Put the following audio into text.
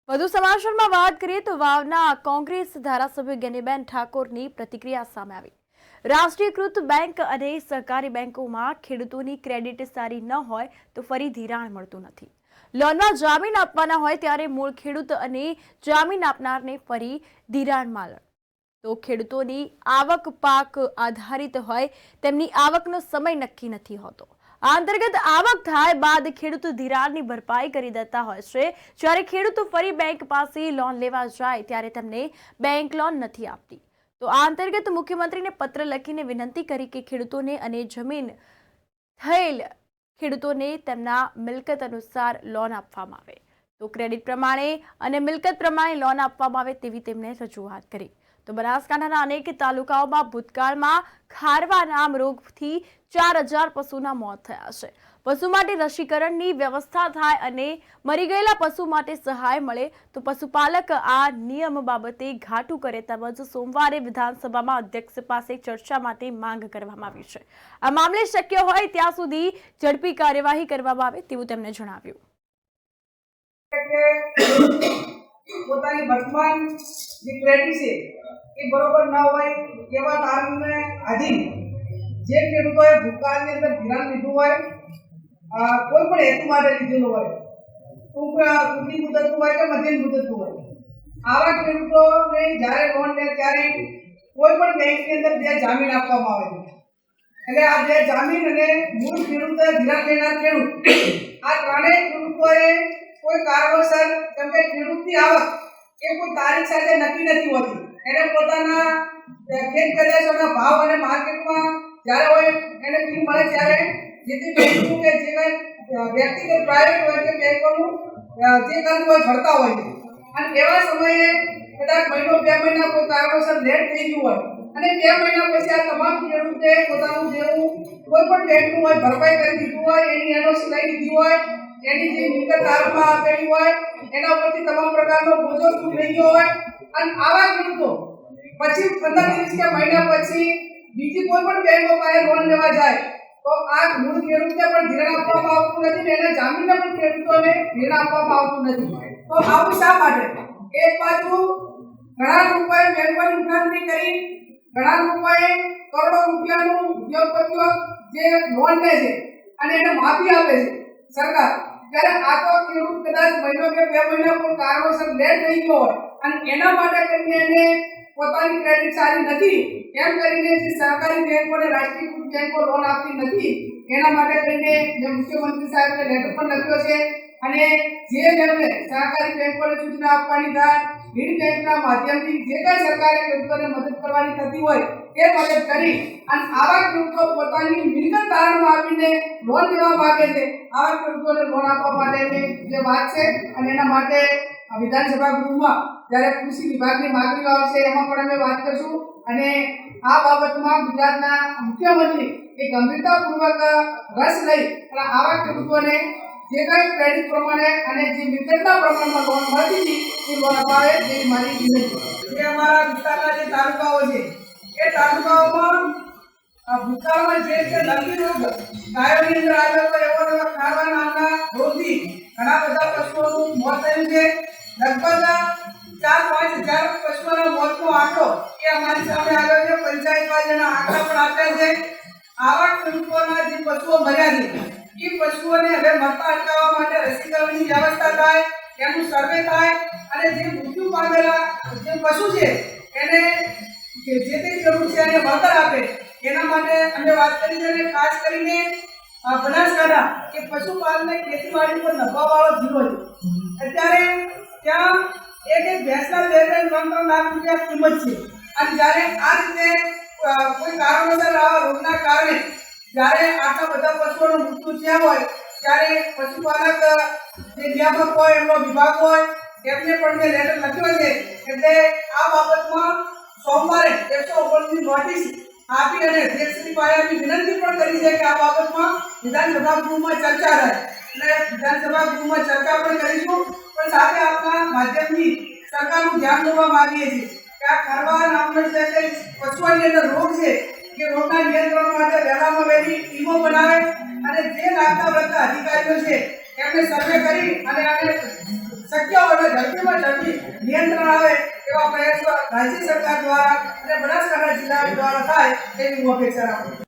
વધુ સમાચારમાં વાત કરીએ તો વાવના કોંગ્રેસ ધારાસભ્ય ગેનીબેન ઠાકોરની પ્રતિક્રિયા સામે આવી। રાષ્ટ્રીયકૃત બેંક અને સહકારી બેંકોમાં ખેડૂતોની ક્રેડિટ સારી ન હોય તો ફરી ધિરાણ મળતું નથી। લોનમાં જામીન આપવાના હોય ત્યારે મૂળ ખેડૂત અને જામીન આપનારને ફરી ધિરાણ મળે તો ખેડૂતોની આવક પાક આધારિત હોય, તેમની આવકનો સમય નક્કી નથી હોતો। આ અંતર્ગત આવક થાય બાદ ખેડૂત ધિરાણની ભરપાઈ કરી દેતા હોય છે, જ્યારે ખેડૂતો ફરી બેંક પાસે લોન લેવા જાય ત્યારે તેમને બેંક લોન નથી આપતી। તો આ અંતર્ગત મુખ્યમંત્રીને પત્ર લખીને વિનંતી કરી કે ખેડૂતોને અને જમીન થયેલ ખેડૂતોને તેમના મિલકત અનુસાર લોન આપવામાં આવે તો ક્રેડિટ પ્રમાણે અને મિલકત પ્રમાણે લોન આપવામાં આવે તેવી તેમણે રજૂઆત કરી। તો બનાસકાંઠાના અનેક તાલુકાઓમાં ભૂતકાળમાં ખારવા નામ રોગથી 4000 પશુના મોત થયા છે। પશુ માટે રસીકરણની વ્યવસ્થા થાય અને મરી ગયેલા પશુ માટે સહાય મળે તો પશુપાલક આ નિયમ બાબતે ઘાટું કરે તેમજ સોમવારે વિધાનસભામાં અધ્યક્ષ પાસે ચર્ચા માટે માંગ કરવામાં આવી છે। આ મામલે શક્ય હોય ત્યાં સુધી ઝડપી કાર્યવાહી કરવામાં આવે તેવું તેમણે જણાવ્યું। પોતાની વર્તમાન જે ક્રેડિટ છે એ બરોબર ન હોય એવા તારણને આધીન જે ખેડૂતોએ ભૂતકાળની અંદર ધિરાણ લીધું હોય, કોઈ પણ હેતુ માટે લીધેલું હોય, ટૂંકી મુદતનું હોય કે મધ્યમ મુદતનું હોય, આવા ખેડૂતોને જ્યારે લોન લે ત્યારે કોઈ પણ બેંકની અંદર બે જામીન આપવામાં આવે છે। એટલે આ બે જામીન અને મૂળ ખેડૂત ધિરાણ લેનાર ખેડૂત આ ત્રણેય ખેડૂતોએ કોઈ કારણોસર કેમ કે ખેડૂતની આવક એ કોઈ તારીખ સાથે નક્કી નથી હોતી। એને પોતાના ખેત પેદાશોના ભાવ અને માર્કેટમાં જ્યારે હોય એને બિલ મળે ત્યારે જે તે બેંકનું કે જે કંઈ વ્યક્તિગત પ્રાઇવેટ હોય કે બેંકોનું જે કરતું હોય ભરતા હોય છે અને એવા સમયે કદાચ મહિનો 2 મહિના કોઈ કારણોસર લેટ થઈ ગયું હોય અને 2 મહિના પછી આ તમામ ખેડૂતે પોતાનું જેવું કોઈ પણ બેંકનું હોય ભરપાઈ કરી દીધું હોય, એની એનઓસી લઈ લીધી હોય, એની જે મિલકત તારણમાં આપેલી હોય એના ઉપરથી તમામ પ્રકારનો બોજો છૂટ થઈ ગયો હોય અને આવા ખેડૂતો પછી 15 દિવસ કે મહિના પછી બીજી કોઈ પણ બેંકો પાસે લોન લેવા જાય તો આ મૂળ ખેડૂતને પણ ધિરાણ આપવામાં આવતું નથી ને એના જામીનને પણ ખેડૂતોને ધિરાણ આપવામાં આવતું નથી। તો આવું શા માટે? એક બાજુ ઘણા લોકોએ બેંકોની ઉઘરાણી કરી, ઘણા લોકોએ કરોડો રૂપિયાનું ઉદ્યોગપતિઓ જે લોન લે છે અને એને માફી આપે છે સરકાર, ત્યારે આ તો ખેડૂત કદાચ મહિનો કે 2 મહિના કોઈ કારણોસર લેટ થઈ ગયો હોય અને એના માટે કરીને એને પોતાની ક્રેડિટ સારી નથી એમ કરીને જે સહકારી બેંકો અને રાષ્ટ્રીયકૃત બેંકો લોન આપતી નથી એના માટે કરીને જે મુખ્યમંત્રી સાહેબને લેટર પણ લખ્યો છે અને જે બેંકને સહકારી બેંકોને સૂચના આપવાની થાય, લીડ બેંકના માધ્યમથી જે કંઈ સરકારે ખેડૂતોને મદદ કરવાની થતી હોય એ મદદ કરી અને આવા ખેડૂતો પોતાની મિલકત તારણમાં આપીને લોન લેવા માંગે છે, આવા ખેડૂતોને લોન આપવા માટેની જે વાત છે અને એના માટે વિધાનસભા ગૃહમાં જ્યારે કૃષિ વિભાગની માંગણીઓ આવશે એમાં પણ અમે વાત કરીશું અને આ બાબતમાં ગુજરાતના મુખ્યમંત્રી એ ગંભીરતાપૂર્વક રસ લઈ અને આવા ખેડૂતોને જે કંઈ ક્રેડિટ પ્રમાણે અને જે મિલકતના પ્રમાણમાં લોન મળતી હતી એ લોન અપાવે તેવી મારી વિનંતી। જે અમારા વિસ્તારના જે તાલુકાઓ છે એ તાલુકાઓમાં ભૂતકાળમાં જે છે લંબી રોગ ગાયોની અંદર આવ્યો હતો એવો ખારવા નામના રોગથી ઘણા બધા પશુઓનું મોત થયું છે। લગભગ 4-5 હજાર પશુઓના મોતનો આંકડો એ અમારી સામે આવ્યો છે। પંચાયતમાં જેના આંકડા પણ આપ્યા છે। આવા ખેડૂતોના જે પશુઓ મર્યા છે એ પશુઓને હવે મરતા અટકાવવા માટે રસીકરણની વ્યવસ્થા થાય, એનું સર્વે થાય અને જે મૃત્યુ પામેલા જે પશુ છે એને જે તે ખેડૂત છે એને વળતર આપે એના માટે અમે વાત કરી છે અને ખાસ કરીને બનાસકાંઠા કે પશુપાલન ખેતીવાડી પર નફાવાળો જિલ્લો છે। અત્યારે ત્યાં એક ભેંસના 2-3 લાખ રૂપિયા કિંમત છે અને જ્યારે આ રીતે કોઈ કારણોસર આવા રોગના કારણે જ્યારે આટલા બધા પશુઓનું મૃત્યુ થયા હોય ત્યારે પશુપાલક જે નિયામક હોય એમનો વિભાગ હોય એમને પણ જે લેટર લખ્યો છે એટલે આ બાબતમાં સોમવારે 119ની નોટિસ આપી અને અધ્યક્ષશ્રી પાસે વિનંતી પણ કરી છે કે આ બાબતમાં વિધાનસભા ગૃહમાં ચર્ચા રહે અને વિધાનસભા ગૃહમાં ચર્ચા પણ કરીશું પણ સાથે આપના માધ્યમથી સરકારનું ધ્યાન દોરવા માંગીએ છીએ કે આ ખારવા નામનો જે પશુઓની અંદર રોગ છે એ રોગના નિયંત્રણ માટે વહેલામાં વહેલી ટીમો બનાવે અને જે લાગતા વળગતા અધિકારીઓ છે એમને સર્વે કરી અને આને શક્ય હોય ઝડપીમાં ઝડપી નિયંત્રણ આવે એવા પ્રયાસો રાજ્ય સરકાર દ્વારા અને બનાસકાંઠા જિલ્લા દ્વારા થાય તેવી હું અપેક્ષા રાખું છું.